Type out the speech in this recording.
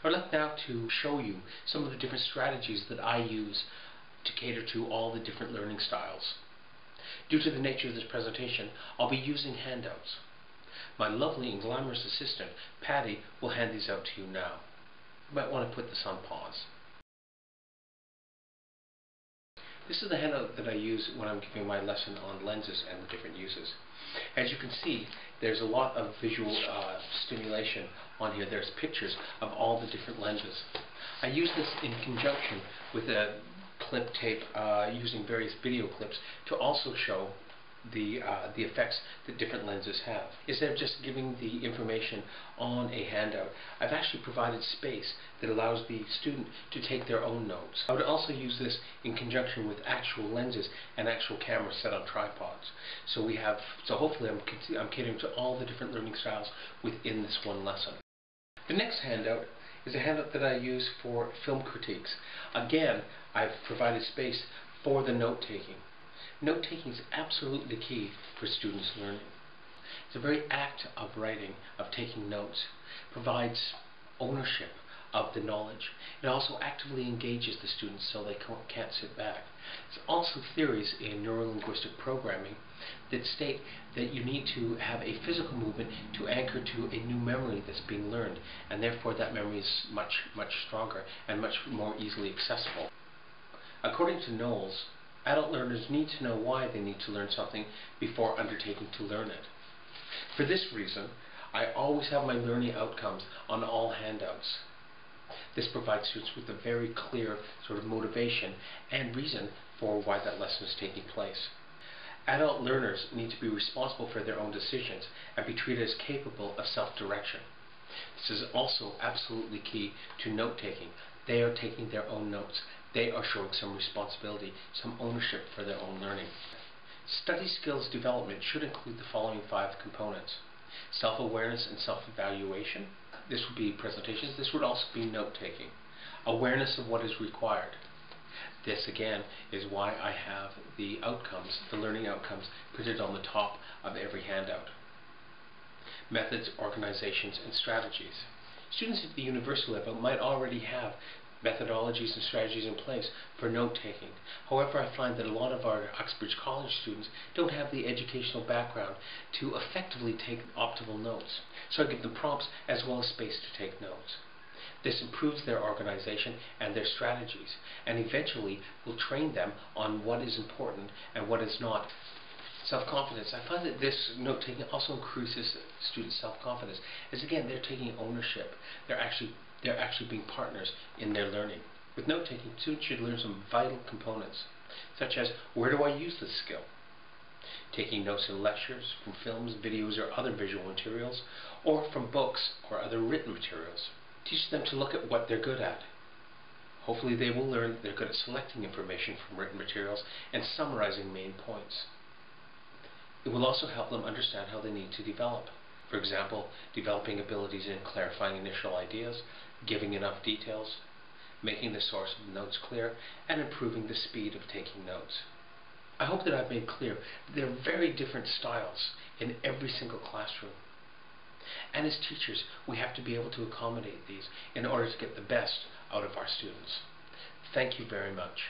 I'd like now to show you some of the different strategies that I use to cater to all the different learning styles. Due to the nature of this presentation, I'll be using handouts. My lovely and glamorous assistant, Patty, will hand these out to you now. You might want to put this on pause. This is the handout that I use when I'm giving my lesson on lenses and the different uses. As you can see, there's a lot of visual stimulation on here. There's pictures of all the different lenses. I use this in conjunction with a clip tape using various video clips to also show the effects that different lenses have. Instead of just giving the information on a handout, I've actually provided space that allows the student to take their own notes. I would also use this in conjunction with actual lenses and actual cameras set on tripods. So hopefully I'm catering to all the different learning styles within this one lesson. The next handout is a handout that I use for film critiques. Again, I've provided space for the note-taking. Note-taking is absolutely key for students' learning. The very act of writing, of taking notes, provides ownership of the knowledge. It also actively engages the students so they can't sit back. There's also theories in neurolinguistic programming that state that you need to have a physical movement to anchor to a new memory that's being learned, and therefore that memory is much stronger and much more easily accessible. According to Knowles, adult learners need to know why they need to learn something before undertaking to learn it. For this reason, I always have my learning outcomes on all handouts. This provides students with a very clear sort of motivation and reason for why that lesson is taking place. Adult learners need to be responsible for their own decisions and be treated as capable of self-direction. This is also absolutely key to note-taking. They are taking their own notes. They are showing some responsibility, some ownership for their own learning. Study skills development should include the following 5 components: self-awareness and self-evaluation. This would be presentations. This would also be note-taking. Awareness of what is required. This again is why I have the outcomes, the learning outcomes, printed on the top of every handout. Methods, organizations, and strategies. Students at the university level might already have methodologies and strategies in place for note-taking. However, I find that a lot of our Uxbridge College students don't have the educational background to effectively take optimal notes. So I give them prompts as well as space to take notes. This improves their organization and their strategies, and eventually will train them on what is important and what is not. Self-confidence. I find that this note-taking also increases students' self-confidence, as again, they're taking ownership. They're actually being partners in their learning. With note-taking, students should learn some vital components, such as where do I use this skill? Taking notes in lectures, from films, videos, or other visual materials, or from books or other written materials. Teach them to look at what they're good at. Hopefully they will learn that they're good at selecting information from written materials and summarizing main points. It will also help them understand how they need to develop. For example, developing abilities in clarifying initial ideas, giving enough details, making the source of the notes clear, and improving the speed of taking notes. I hope that I've made clear that there are very different styles in every single classroom. And as teachers, we have to be able to accommodate these in order to get the best out of our students. Thank you very much.